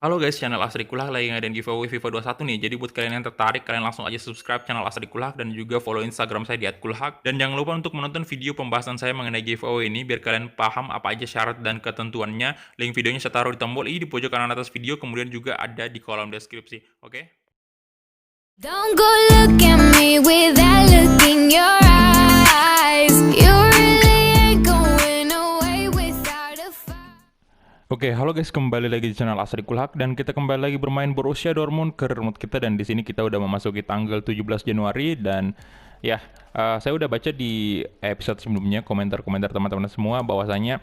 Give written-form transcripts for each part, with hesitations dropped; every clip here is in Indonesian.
Halo guys, channel Asri Kulak lagi ngadain giveaway FIFA 21 nih. Jadi buat kalian yang tertarik, kalian langsung aja subscribe channel Asri Kulak dan juga follow Instagram saya di @kulhak. Dan jangan lupa untuk menonton video pembahasan saya mengenai giveaway ini biar kalian paham apa aja syarat dan ketentuannya. Link videonya saya taruh di tombol i di pojok kanan atas video, kemudian juga ada di kolom deskripsi. Oke? Don't go look at me with that look in your eyes. You really ain't going away without a fight. Oke, halo guys, kembali lagi di channel Asri Kulhak dan kita kembali lagi bermain Borussia Dortmund ke remote kita, dan di sini kita udah memasuki tanggal 17 Januari dan ya, saya udah baca di episode sebelumnya komentar-komentar teman-teman semua bahwasanya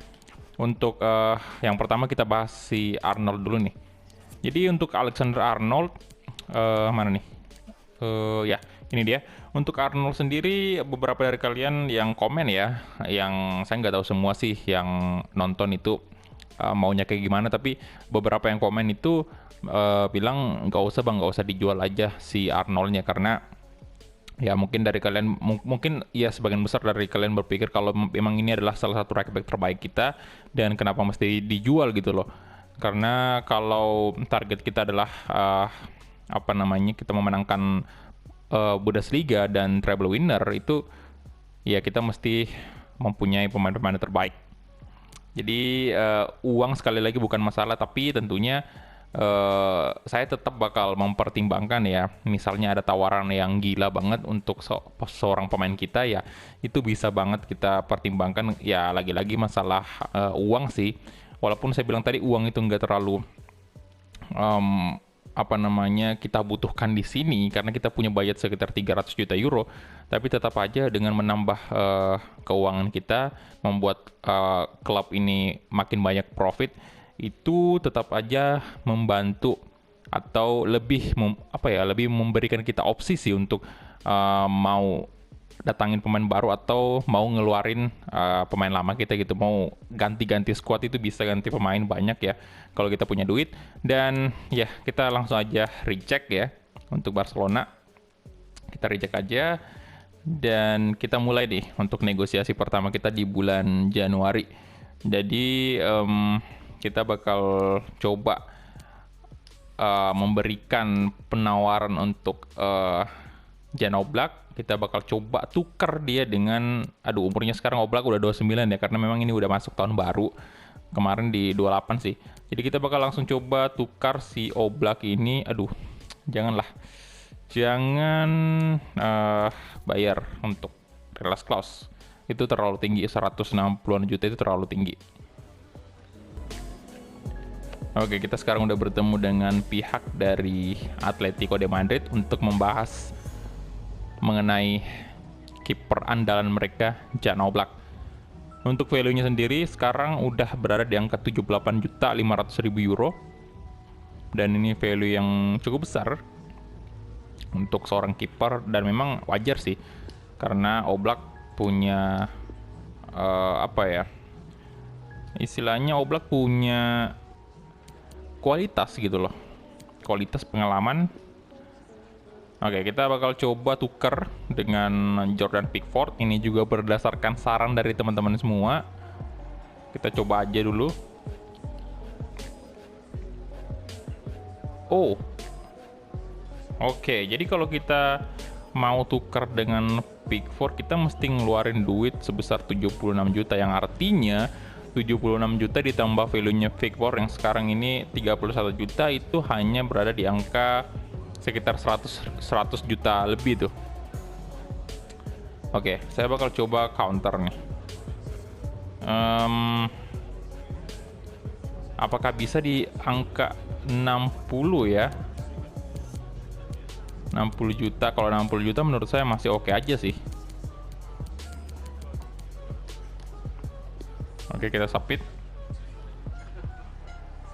untuk yang pertama kita bahas si Arnold dulu nih. Jadi untuk Alexander Arnold mana nih? Ya, ini dia. Untuk Arnold sendiri, beberapa dari kalian yang komen ya, yang saya nggak tahu semua sih yang nonton itu maunya kayak gimana, tapi beberapa yang komen itu bilang nggak usah bang, nggak usah dijual aja si Arnoldnya, karena ya mungkin dari kalian mungkin ya sebagian besar dari kalian berpikir kalau memang ini adalah salah satu right back terbaik kita dan kenapa mesti dijual gitu loh. Karena kalau target kita adalah apa namanya, kita memenangkan Bundesliga dan treble winner, itu ya kita mesti mempunyai pemain-pemain terbaik. Jadi uang sekali lagi bukan masalah, tapi tentunya saya tetap bakal mempertimbangkan ya. Misalnya ada tawaran yang gila banget untuk seorang pemain kita, ya itu bisa banget kita pertimbangkan. Ya lagi-lagi masalah uang sih. Walaupun saya bilang tadi uang itu nggak terlalu apa namanya kita butuhkan di sini karena kita punya budget sekitar 300 juta euro, tapi tetap aja dengan menambah keuangan kita membuat klub ini makin banyak profit, itu tetap aja membantu atau lebih lebih memberikan kita opsi sih untuk mau datangin pemain baru atau mau ngeluarin pemain lama kita gitu. Mau ganti-ganti squad itu bisa ganti pemain banyak ya kalau kita punya duit. Dan ya kita langsung aja recheck ya untuk Barcelona. Kita recheck aja dan kita mulai deh untuk negosiasi pertama kita di bulan Januari. Jadi kita bakal coba memberikan penawaran untuk Jan Oblak. Kita bakal coba tukar dia dengan, umurnya sekarang Oblak udah 29 ya, karena memang ini udah masuk tahun baru, kemarin di 28 sih. Jadi kita bakal langsung coba tukar si Oblak ini. Jangan bayar untuk release clause, itu terlalu tinggi. 160-an juta itu terlalu tinggi. Oke, kita sekarang udah bertemu dengan pihak dari Atletico de Madrid untuk membahas mengenai kiper andalan mereka, Jan Oblak. Untuk value-nya sendiri sekarang udah berada di angka 78.500.000 euro. Dan ini value yang cukup besar untuk seorang kiper, dan memang wajar sih karena Oblak punya istilahnya Oblak punya kualitas gitu loh. Kualitas, pengalaman. Oke, kita bakal coba tuker dengan Jordan Pickford. Ini juga berdasarkan saran dari teman-teman semua. Kita coba aja dulu. Oh, oke. Jadi kalau kita mau tuker dengan Pickford, kita mesti ngeluarin duit sebesar 76 juta, yang artinya 76 juta ditambah value-nya Pickford yang sekarang ini 31 juta, itu hanya berada di angka sekitar 100 juta lebih tuh. Oke, saya bakal coba counter nih. Apakah bisa di angka 60 ya? 60 juta. Kalau 60 juta menurut saya masih oke aja sih. Oke, kita submit.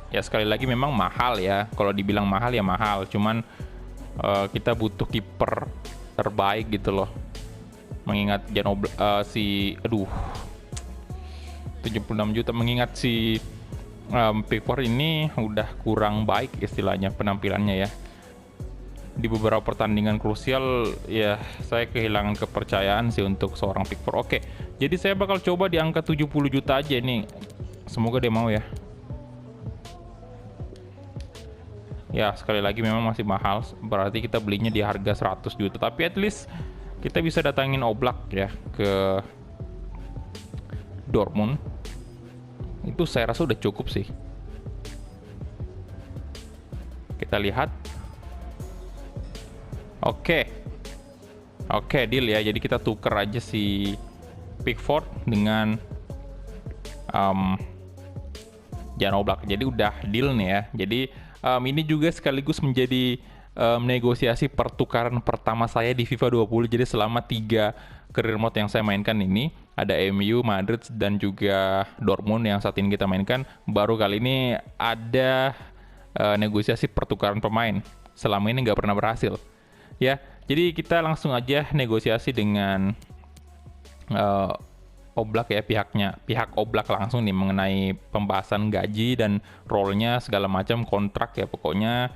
Ya sekali lagi memang mahal ya. Kalau dibilang mahal ya mahal, cuman kita butuh kiper terbaik gitu loh. Mengingat 76 juta, mengingat si Pickford ini udah kurang baik istilahnya penampilannya ya. Di beberapa pertandingan krusial ya saya kehilangan kepercayaan sih untuk seorang Pickford. Oke, jadi saya bakal coba di angka 70 juta aja nih. Semoga dia mau ya. Ya sekali lagi memang masih mahal, berarti kita belinya di harga 100 juta. Tapi at least kita bisa datangin Oblak ya ke Dortmund. Itu saya rasa udah cukup sih. Kita lihat. Oke, deal ya. Jadi kita tuker aja si Pickford dengan Jan Oblak. Jadi udah deal nih ya. Jadi ini juga sekaligus menjadi negosiasi pertukaran pertama saya di FIFA 20. Jadi selama 3 career mode yang saya mainkan ini, ada MU, Madrid, dan juga Dortmund yang saat ini kita mainkan. Baru kali ini ada negosiasi pertukaran pemain. Selama ini nggak pernah berhasil. Ya, jadi kita langsung aja negosiasi dengan Oblak ya, pihak Oblak langsung nih mengenai pembahasan gaji dan role-nya segala macam, kontrak ya, pokoknya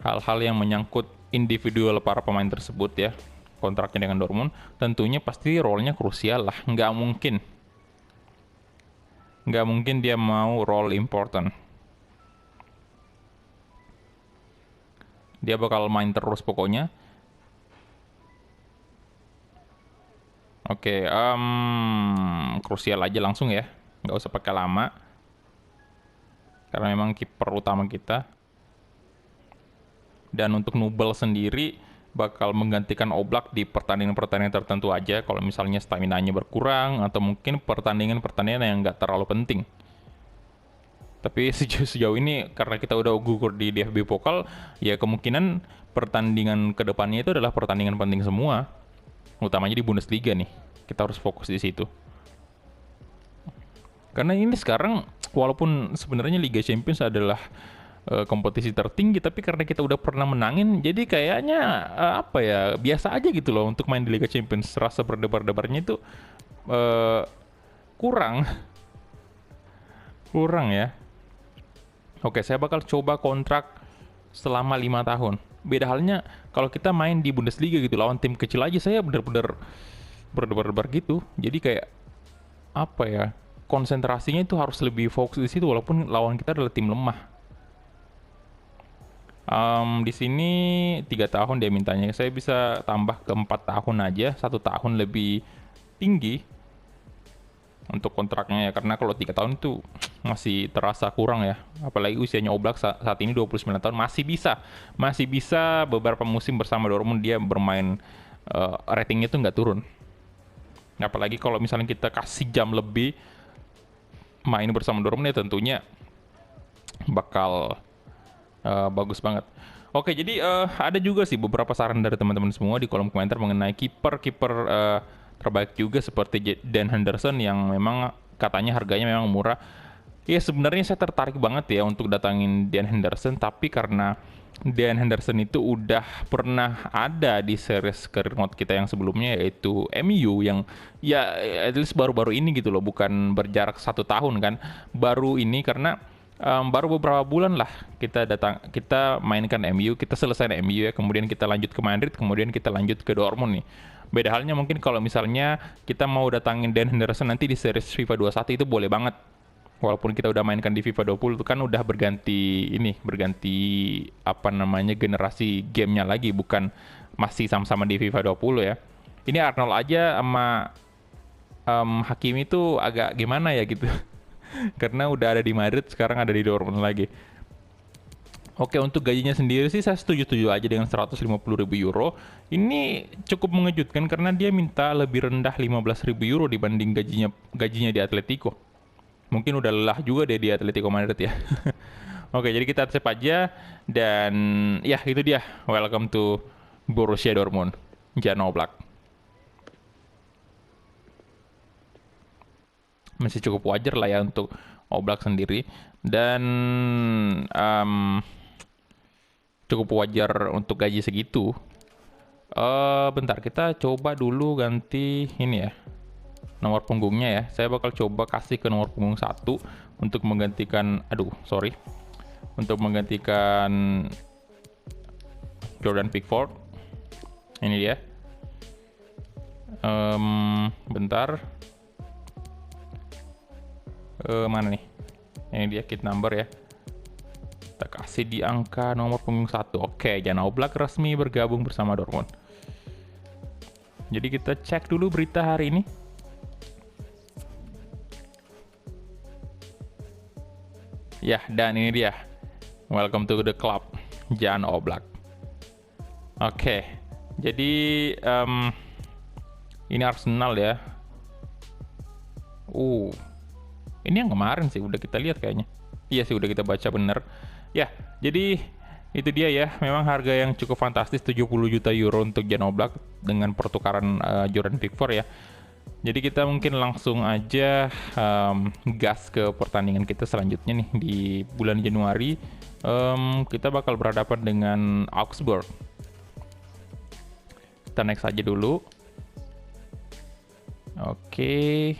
hal-hal yang menyangkut individual para pemain tersebut ya, kontraknya dengan Dortmund. Tentunya pasti role-nya krusial lah, nggak mungkin dia mau role important. Dia bakal main terus pokoknya. Oke, krusial aja langsung ya, nggak usah pakai lama, karena memang kiper utama kita. Dan untuk Nubel sendiri bakal menggantikan Oblak di pertandingan-pertandingan tertentu aja, kalau misalnya stamina-nya berkurang, atau mungkin pertandingan-pertandingan yang nggak terlalu penting. Tapi sejauh ini, karena kita udah gugur di DFB Pokal, ya kemungkinan pertandingan kedepannya itu adalah pertandingan penting semua. Utamanya di Bundesliga nih, kita harus fokus di situ. Karena ini sekarang, walaupun sebenarnya Liga Champions adalah kompetisi tertinggi, tapi karena kita udah pernah menangin, jadi kayaknya apa ya, biasa aja gitu loh untuk main di Liga Champions. Rasa berdebar-debarnya itu kurang ya. Oke, saya bakal coba kontrak selama 5 tahun. Beda halnya kalau kita main di Bundesliga gitu, lawan tim kecil aja saya bener-bener berdebar-debar gitu. Jadi kayak apa ya, konsentrasinya itu harus lebih fokus di situ walaupun lawan kita adalah tim lemah. Di sini 3 tahun dia mintanya. Saya bisa tambah ke 4 tahun aja, 1 tahun lebih tinggi untuk kontraknya ya, karena kalau 3 tahun itu masih terasa kurang ya, apalagi usianya Oblak saat ini 29 tahun, masih bisa beberapa musim bersama Dortmund dia bermain, ratingnya itu nggak turun. Apalagi kalau misalnya kita kasih jam lebih main bersama Dortmund ya, tentunya bakal bagus banget. Oke, jadi ada juga sih beberapa saran dari teman-teman semua di kolom komentar mengenai kiper terbaik juga seperti Dan Henderson yang memang katanya harganya memang murah. Ya sebenarnya saya tertarik banget ya untuk datangin Dan Henderson, tapi karena Dan Henderson itu udah pernah ada di series career mode kita yang sebelumnya, yaitu MU, yang ya at least baru-baru ini gitu loh, bukan berjarak 1 tahun kan, baru ini karena baru beberapa bulan lah kita mainkan MU, kita selesai MU ya, kemudian kita lanjut ke Madrid, kemudian kita lanjut ke Dortmund nih. Beda halnya mungkin kalau misalnya kita mau datangin Dan Henderson nanti di series FIFA 21 itu boleh banget. Walaupun kita udah mainkan di FIFA 20 itu kan udah berganti apa namanya, generasi gamenya lagi, bukan masih sama-sama di FIFA 20 ya. Ini Arnold aja sama Hakimi itu agak gimana ya gitu. Karena udah ada di Madrid, sekarang ada di Dortmund lagi. Oke, untuk gajinya sendiri sih saya setuju-setuju aja dengan 150.000 euro. Ini cukup mengejutkan karena dia minta lebih rendah 15.000 euro dibanding gajinya di Atletico. Mungkin udah lelah juga deh di Atletico Madrid ya. Oke, jadi kita save aja, dan ya itu dia. Welcome to Borussia Dortmund, Jan Oblak. Masih cukup wajar lah ya untuk Oblak sendiri, dan cukup wajar untuk gaji segitu. Bentar, kita coba dulu ganti ini ya, nomor punggungnya ya. Saya bakal coba kasih ke nomor punggung 1 untuk menggantikan, untuk menggantikan Jordan Pickford. Ini dia. Bentar. Mana nih? Ini dia kit number ya. Kita kasih di angka nomor punggung 1. Oke, Jan Oblak resmi bergabung bersama Dortmund. Jadi kita cek dulu berita hari ini. Ya, dan ini dia. Welcome to the club, Jan Oblak. Oke, jadi ini Arsenal ya. Ini yang kemarin sih, udah kita lihat kayaknya. Iya sih, udah kita baca bener. Ya, jadi itu dia ya. Memang harga yang cukup fantastis, 70 juta euro untuk Jan Oblak dengan pertukaran Jordan Pickford ya. Jadi kita mungkin langsung aja gas ke pertandingan kita selanjutnya nih di bulan Januari. Kita bakal berhadapan dengan Augsburg. Kita next aja dulu. Oke.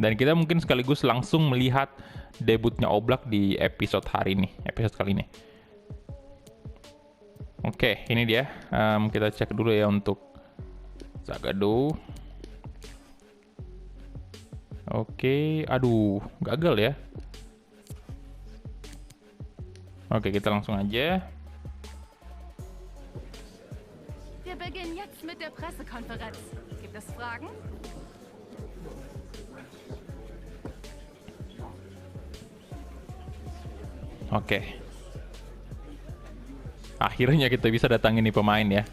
Dan kita mungkin sekaligus langsung melihat debutnya Oblak di episode hari ini, episode kali ini. Oke, ini dia. Kita cek dulu ya untuk Zagadou. Oke, aduh, gagal ya. Oke, kita langsung aja. Wir beginnen jetzt mit der Pressekonferenz. Gibt es Fragen? Oke. Akhirnya kita bisa datangin nih pemain ya.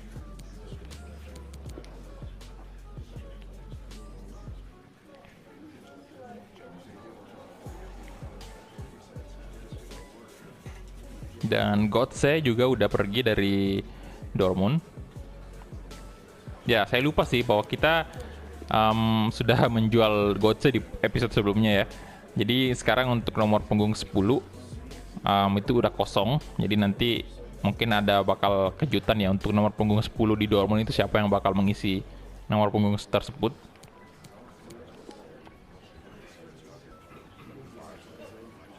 Dan Götze juga udah pergi dari Dortmund. Ya, saya lupa sih bahwa kita sudah menjual Götze di episode sebelumnya ya. Jadi sekarang untuk nomor punggung 10 itu udah kosong. Jadi nanti mungkin ada bakal kejutan ya untuk nomor punggung 10 di Dortmund itu siapa yang bakal mengisi nomor punggung tersebut.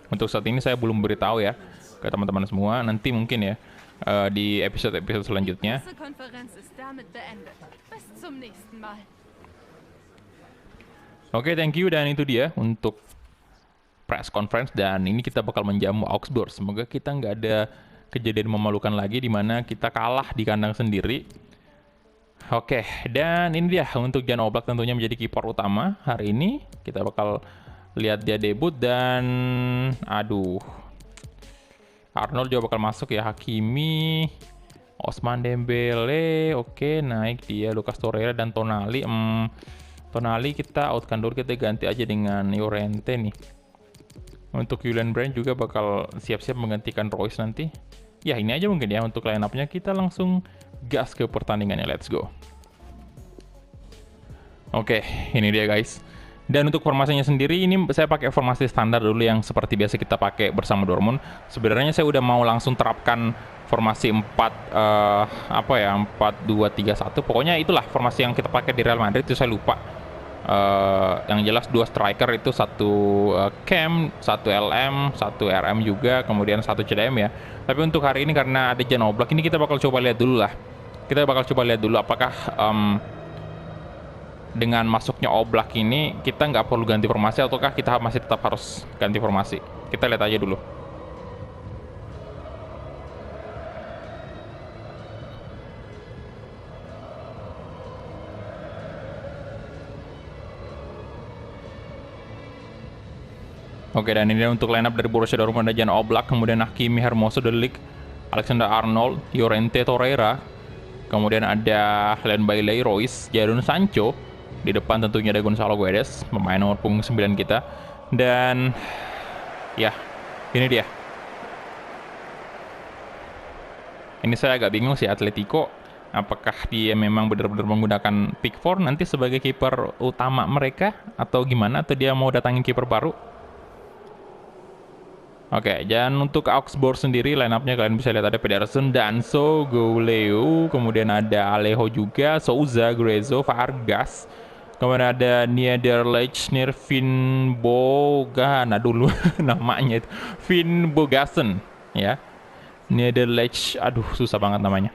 Untuk saat ini saya belum beritahu ya ke teman-teman semua. Nanti mungkin ya di episode-episode selanjutnya. Oke, thank you, dan itu dia untuk press conference, dan ini kita bakal menjamu Augsburg. Semoga kita nggak ada kejadian memalukan lagi di mana kita kalah di kandang sendiri. Oke, dan ini dia untuk Jan Oblak tentunya menjadi kiper utama hari ini. Kita bakal lihat dia debut, dan aduh, Arnold juga bakal masuk ya, Hakimi, Ousmane Dembele, oke, naik dia, Lucas Torreira dan Tonali. Tonali kita outkan dulu, kita ganti aja dengan Llorente nih. Untuk Julian Brandt juga bakal siap-siap menggantikan Royce nanti. Ya, ini aja mungkin ya untuk line up-nya. Kita langsung gas ke pertandingannya, let's go. Oke, ini dia guys. Dan untuk formasinya sendiri, ini saya pakai formasi standar dulu yang seperti biasa kita pakai bersama Dortmund. Sebenarnya saya udah mau langsung terapkan formasi 4-2-3-1. Pokoknya itulah formasi yang kita pakai di Real Madrid, itu saya lupa. Yang jelas 2 striker itu, 1 Cam, 1 LM, 1 RM juga, kemudian 1 CDM ya. Tapi untuk hari ini karena ada Jan Oblak, ini kita bakal coba lihat dulu lah. Kita bakal coba lihat dulu apakah dengan masuknya Oblak ini kita nggak perlu ganti formasi ataukah kita masih tetap harus ganti formasi. Kita lihat aja dulu. Oke, dan ini untuk line up dari Borussia Dortmund, ada Jan Oblak, kemudian Hakimi, Hermoso, De Ligt, Alexander Arnold, Llorente, Torreira, kemudian ada Len Bailey, Royce, Jadon Sancho. Di depan tentunya ada Gonzalo Guedes, pemain nomor punggung 9 kita. Dan ya, ini dia. Ini saya agak bingung sih, Atletico apakah dia memang benar-benar menggunakan Pickford nanti sebagai kiper utama mereka atau gimana, atau dia mau datangin kiper baru. Oke, dan untuk Augsburg sendiri line up-nya kalian bisa lihat ada Pedersen, Danso, Gouleu, kemudian ada Alejo juga, Souza, Grezzo, Vargas, kemudian ada Niederlechner, Finnbogason, dulu namanya itu, Finnbogason ya. Niederlech, aduh susah banget namanya.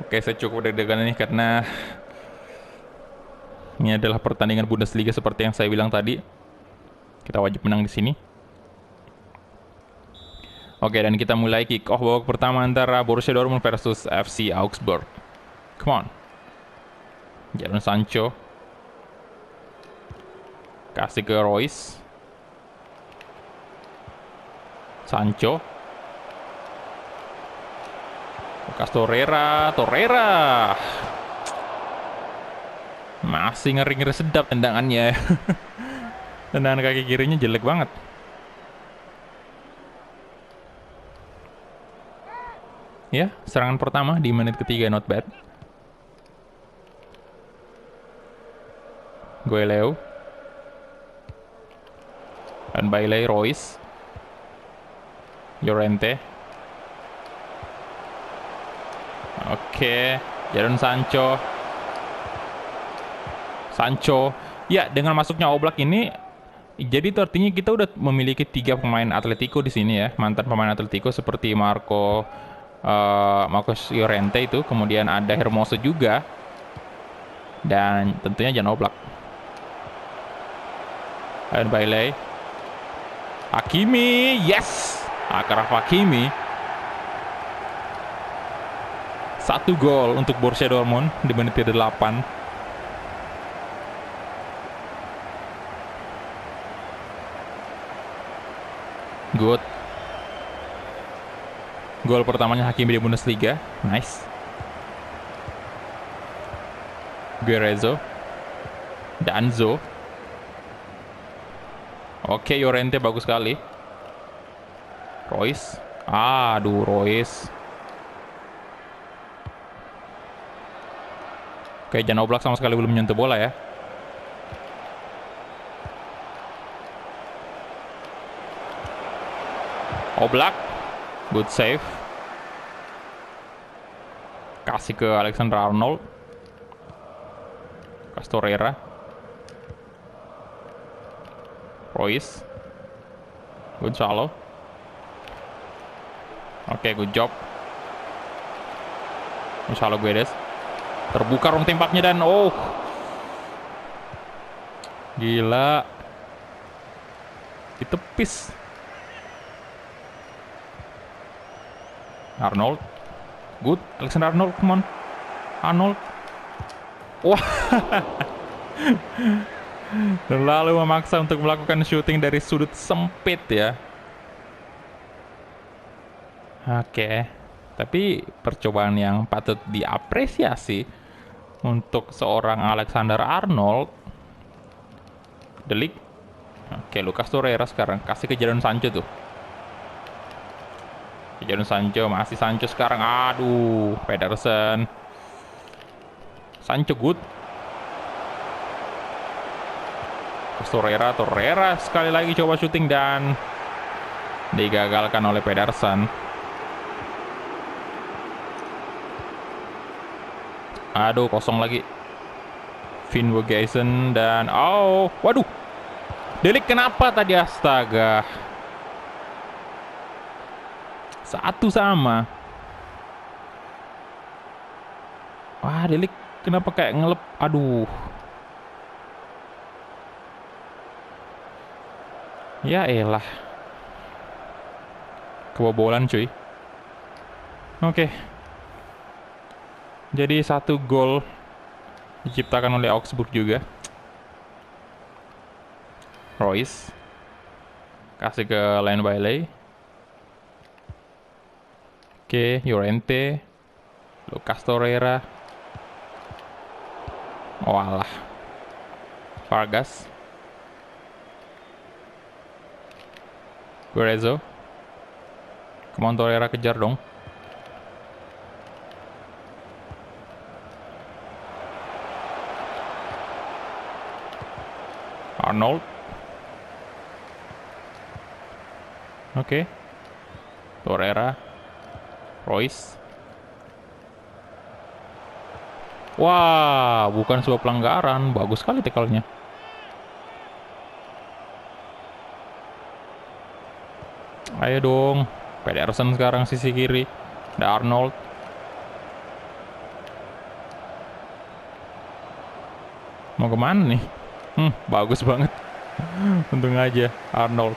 Oke, saya cukup deg-degan ini karena Ini adalah pertandingan Bundesliga seperti yang saya bilang tadi. Kita wajib menang di sini. Oke, dan kita mulai kick off babak pertama antara Borussia Dortmund versus FC Augsburg. Come on. Jadon Sancho. Kasih ke Royce. Sancho. Lucas Torreira. Masih ngeri-ngeri sedap tendangannya. Tendangan kaki kirinya jelek banget. Ya, serangan pertama di menit ketiga not bad. Gueleo. Dan Bailey, Royce. Llorente. Oke, Jadon Sancho. Ya, dengan masuknya Oblak ini, jadi itu artinya kita udah memiliki 3 pemain Atletico di sini ya, mantan pemain Atletico seperti Marcos Llorente itu, kemudian ada Hermoso juga, dan tentunya Jan Oblak. Dan Bailey. Hakimi, yes! Akraf Hakimi. 1 gol untuk Borussia Dortmund di menit ke-8. Good. Gol pertamanya Hakimi di Bundesliga. Nice. Guerreiro. Danzo. Oke, Llorente bagus sekali. Royce. Aduh, Royce. Oke, Jan Oblak sama sekali belum menyentuh bola ya. Oblak. Good save. Kasih ke Alexander Arnold. Castorera. Royce. Gonzalo. Oke, good job. Gonzalo Guedes. Terbuka ruang tembaknya dan gila. Ditepis. Arnold. Good. Alexander Arnold, come on. Arnold. Wah. Lalu memaksa untuk melakukan shooting dari sudut sempit ya. Oke. Tapi percobaan yang patut diapresiasi untuk seorang Alexander Arnold. De Ligt. Oke, Lucas Torreira sekarang kasih ke Jadon Sancho tuh. Jadon Sancho, masih Sancho sekarang. Aduh, Pedersen. Sancho good. Torreira sekali lagi coba syuting dan digagalkan oleh Pedersen. Aduh, kosong lagi. Finn Bogason dan waduh. De Ligt kenapa tadi, astaga. 1 sama. Wah, De Ligt kenapa kayak ngelep? Aduh. Ya elah. Kebobolan cuy. Oke. Jadi 1 gol diciptakan oleh Augsburg juga. Royce. Kasih ke Len Bailey. Oke, Llorente. Lucas Torreira. Walah. Vargas. Guerreiro. Come on, Torreira, kejar dong. Arnold. Oke. Torreira. Royce. Wah, bukan sebuah pelanggaran. Bagus sekali tackle-nya. Ayo dong. Pedersen sekarang sisi kiri. Ada Arnold. Mau kemana nih? Bagus banget. Untung aja Arnold.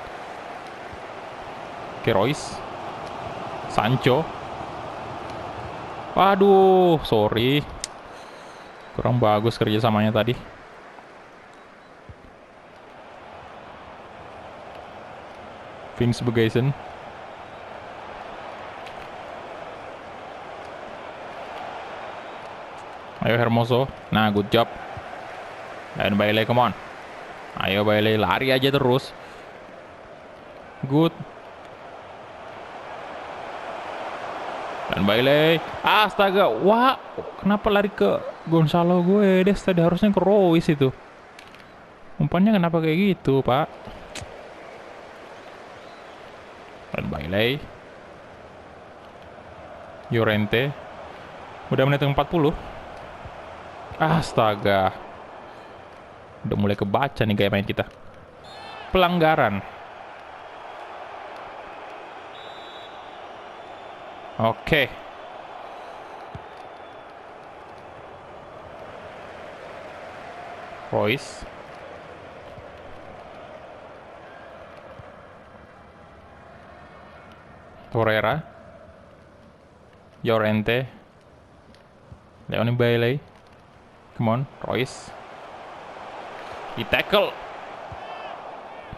Oke, Royce. Sancho. Waduh, sorry. Kurang bagus kerjasamanya tadi. Vince Berghuisen. Ayo Hermoso. Nah, good job. Dan Bailey, come on. Ayo Bailey, lari aja terus. Good. Dan Bailey. Astaga. Wah, kenapa lari ke Gonzalo Guedes? Tadi harusnya ke Royce itu. Umpannya kenapa kayak gitu, Pak? Dan Bailey. Llorente. Udah menit 40. Astaga. Udah mulai kebaca nih gaya main kita. Pelanggaran. Oke. Royce. Torreira. Llorente. Leon Bailey. Come on, Royce. Di tackle.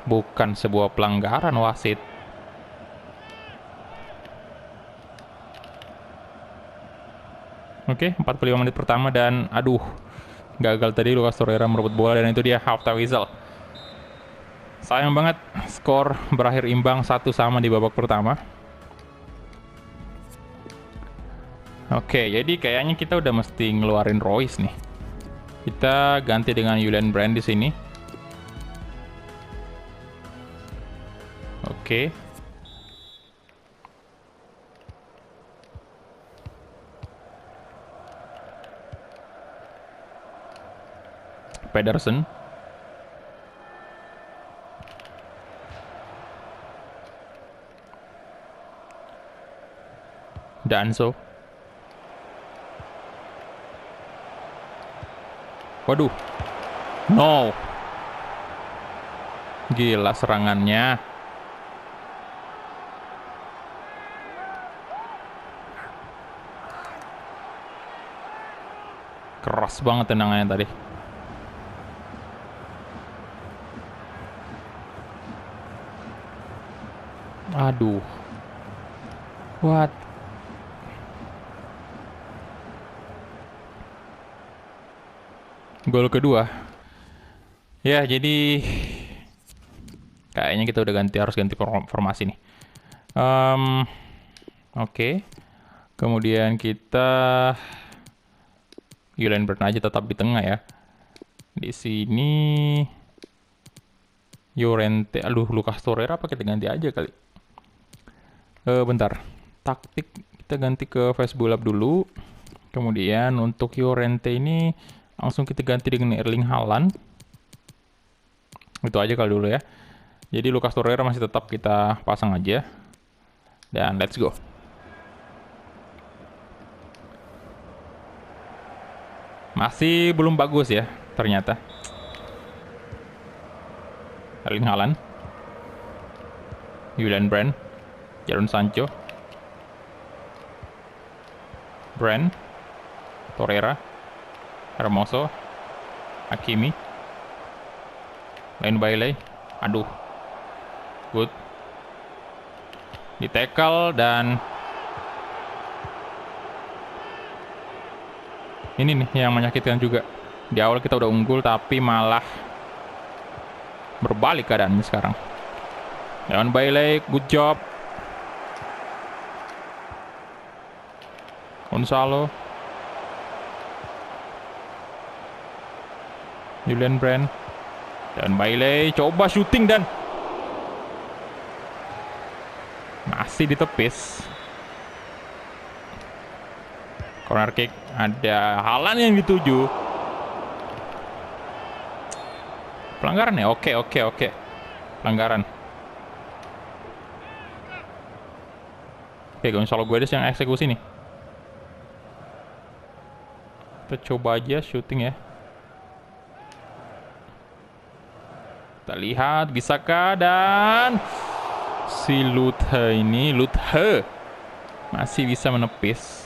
Bukan sebuah pelanggaran wasit. Oke, 45 menit pertama dan aduh, gagal tadi Lucas Torreira merebut bola dan itu dia half time whistle. Sayang banget skor berakhir imbang 1-1 di babak pertama. Oke, jadi kayaknya kita udah mesti ngeluarin Royce nih. Kita ganti dengan Julian Brand di sini. Oke. Pedersen. Danso. Waduh. No. Gila serangannya. Keras banget tendangannya tadi. Aduh. What? Gol kedua. Ya, jadi kayaknya kita udah harus ganti formasi nih. Oke. Kemudian kita Julian Brand aja tetap di tengah ya. Di sini Llorente. Aduh, Lucas Torreira apa kita ganti aja kali? Bentar. Taktik kita ganti ke Facebook Lab dulu. Kemudian untuk Llorente ini langsung kita ganti dengan Erling Haaland. Itu aja kali dulu ya. Jadi Lucas Torreira masih tetap kita pasang aja. Dan let's go. Masih belum bagus ya ternyata. Erling Haaland. Julian Brand. Jadon Sancho. Brand. Torreira. Hermoso. Hakimi. Leon Bailey. Aduh. Good. Di tackle dan ini nih yang menyakitkan juga. Di awal kita udah unggul tapi malah berbalik keadaannya sekarang. Leon Bailey, good job. Gonzalo. Julian Brand. Dan Bailey coba shooting dan masih ditepis. Corner kick, ada Haaland yang dituju. Pelanggaran ya? Oke. Pelanggaran. Oke, Gonzalo Guedes yang eksekusi nih. Kita coba aja shooting ya. Kita lihat bisakah, dan si Luthe masih bisa menepis.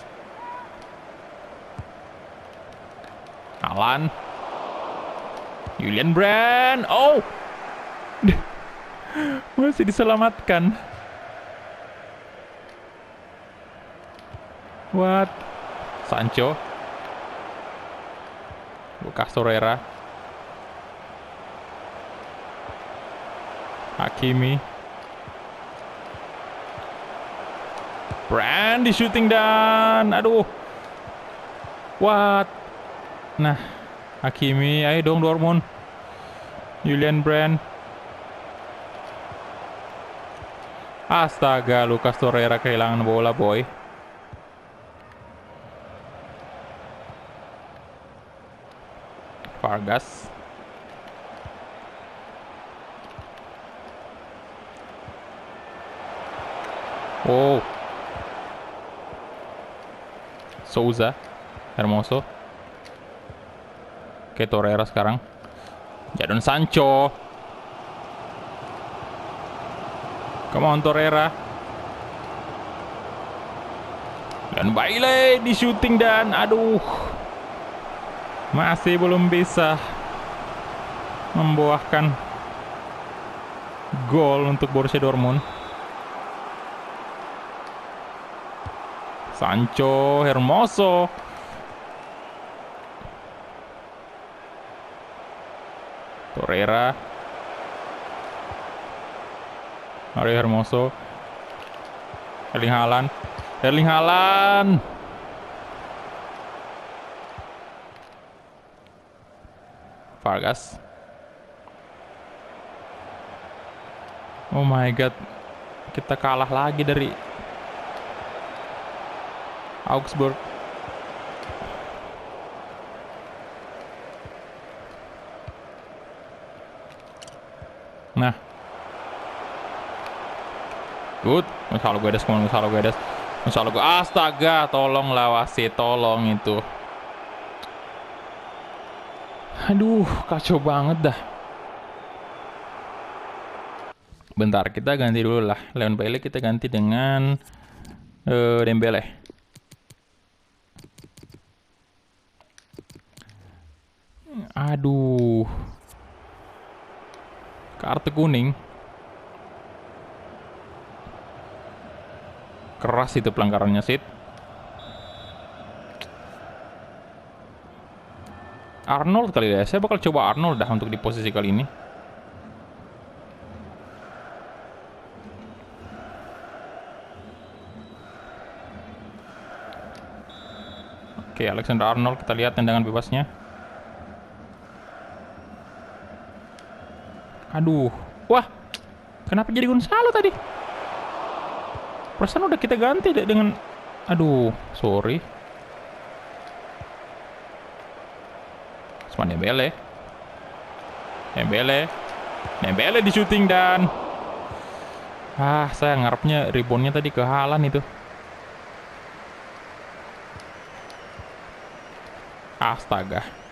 Alan, Julian Brand, oh, masih diselamatkan. What? Sancho, Lucas Torreira, Hakimi, Brand di shooting dan aduh, what? Nah, Hakimi, ayo dong Dortmund. Julian Brand, astaga, Lucas Torreira kehilangan bola, boy. Vargas, oh, Souza, Hermoso, oke, Torreira sekarang, Jadon Sancho, come on Torreira, dan Bailey di shooting dan aduh, masih belum bisa membuahkan gol untuk Borussia Dortmund. Sancho, Hermoso, Torreira, Mario Hermoso, Erling Haaland, Vargas. Oh my god, kita kalah lagi dari Augsburg. Nah, good, Gonzalo Guedes, astaga, tolonglah wasit, tolong itu. Aduh, kacau banget dah. Bentar, kita ganti dulu lah. Leon Bailey kita ganti dengan Dembele. Aduh, kartu kuning. Keras itu pelanggarannya, Sid. Arnold kali ya. Saya bakal coba Arnold dah untuk di posisi kali ini. Oke, Alexander Arnold, kita lihat tendangan bebasnya. Aduh, wah, kenapa jadi Gonzalo tadi? Perasaan udah kita ganti deh dengan, aduh, sorry. Cuma Dembele di shooting dan saya ngarepnya reboundnya tadi ke Haaland itu. Astaga.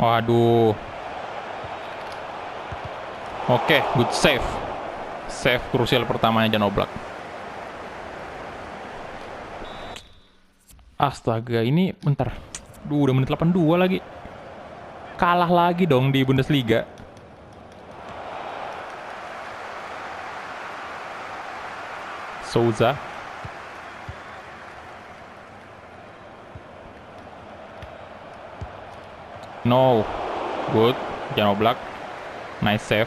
Waduh. Oke, good save. Save krusial pertamanya Jan Oblak. Astaga, ini bentar. Udah menit 82 lagi. Kalah lagi dong di Bundesliga. Souza. No. Good. Jan Oblak. Nice save.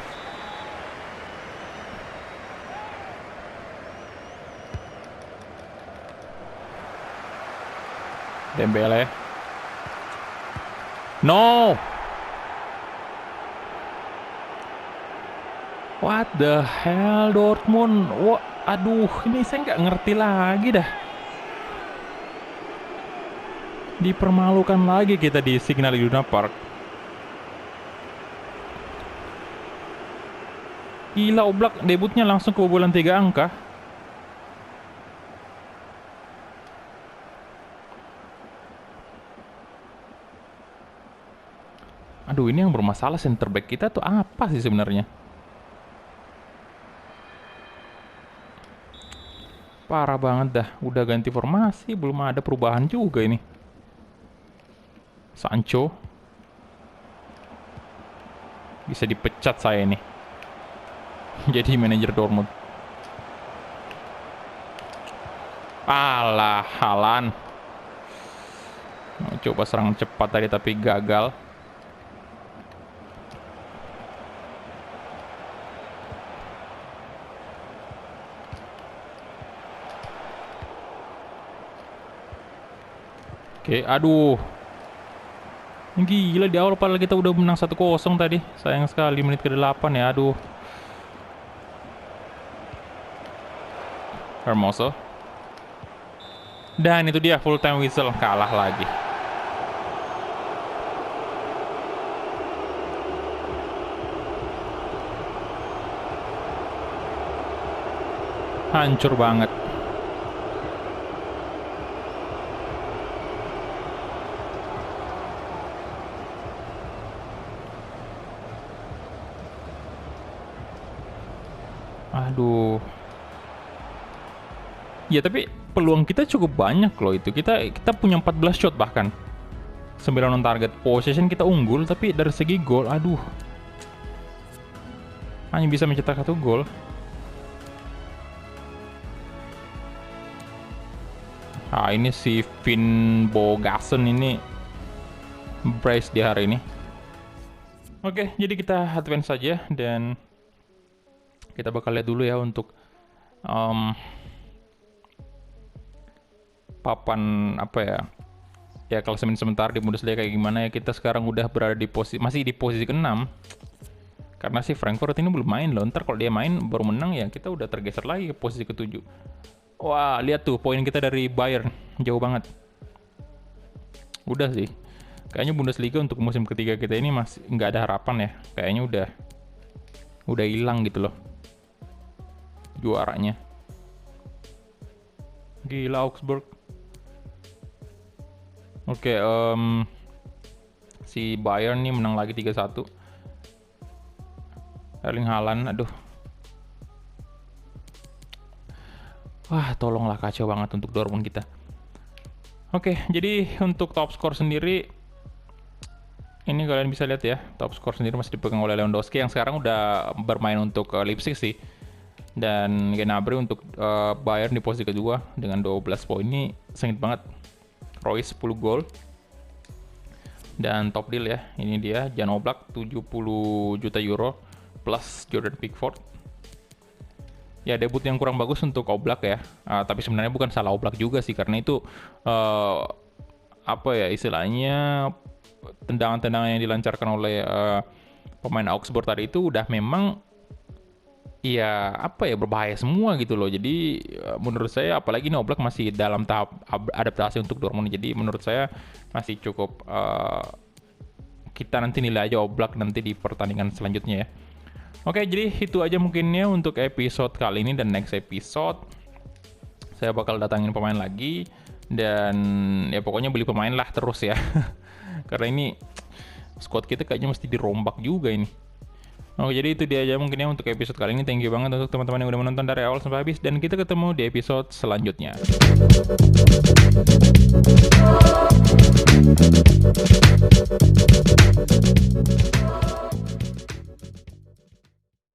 Dembele. No. What the hell, Dortmund? Wah, aduh, ini saya nggak ngerti lagi dah. Dipermalukan lagi kita di Signal Iduna Park. Gila, Oblak debutnya langsung kebobolan 3 angka. Aduh, ini yang bermasalah center back kita tuh apa sih sebenarnya? Parah banget dah. Udah ganti formasi, belum ada perubahan juga ini. Sancho. Bisa dipecat saya ini. Jadi manajer Dortmund. Alah, Haaland. Coba serang cepat tadi tapi gagal. Oke, aduh. Gila, di awal padahal kita udah menang 1-0 tadi. Sayang sekali menit ke-8 ya, aduh. Hermoso. Dan itu dia full time whistle, kalah lagi. Hancur banget. Aduh. Ya tapi peluang kita cukup banyak loh itu. Kita punya 14 shot bahkan. 9 on target. Possession kita unggul tapi dari segi gol, aduh. Hanya bisa mencetak 1 gol. Nah, ini si Finn Bogason ini brace di hari ini. Oke, jadi kita advance saja dan kita bakal lihat dulu ya untuk papan apa ya? Ya klasemen sementara di Bundesliga kayak gimana ya. Kita sekarang udah berada di masih di posisi ke-6. Karena si Frankfurt ini belum main loh. Ntar kalau dia main baru menang ya kita udah tergeser lagi ke posisi ke-7. Wah, lihat tuh poin kita dari Bayern jauh banget. Udah sih. Kayaknya Bundesliga untuk musim ketiga kita ini masih nggak ada harapan ya. Kayaknya udah hilang gitu loh juaranya. Gila Augsburg. Oke, si Bayern nih menang lagi 3-1. Erling Haaland, aduh. Wah, tolonglah, kacau banget untuk Dortmund kita. Oke, jadi untuk top skor sendiri, ini kalian bisa lihat ya, top skor sendiri masih dipegang oleh Lewandowski yang sekarang udah bermain untuk Leipzig sih. Dan Gnabry untuk Bayern di posisi kedua dengan 12 poin. Ini sengit banget. Royce 10 gol. Dan top deal ya, ini dia Jan Oblak 70 juta euro plus Jordan Pickford. Ya, debut yang kurang bagus untuk Oblak ya. Tapi sebenarnya bukan salah Oblak juga sih, karena itu apa ya istilahnya, tendangan-tendangan yang dilancarkan oleh pemain Augsburg tadi itu udah memang ya apa ya berbahaya semua gitu loh. Jadi menurut saya apalagi ini Oblak masih dalam tahap adaptasi untuk Dortmund. Jadi menurut saya masih cukup kita nanti nilai aja Oblak nanti di pertandingan selanjutnya ya. Oke, jadi itu aja mungkinnya untuk episode kali ini, dan next episode saya bakal datangin pemain lagi dan ya pokoknya beli pemain lah terus ya. Karena ini squad kita kayaknya mesti dirombak juga ini. Oke, jadi itu dia aja mungkinnya untuk episode kali ini. Thank you banget untuk teman-teman yang udah menonton dari awal sampai habis, dan kita ketemu di episode selanjutnya.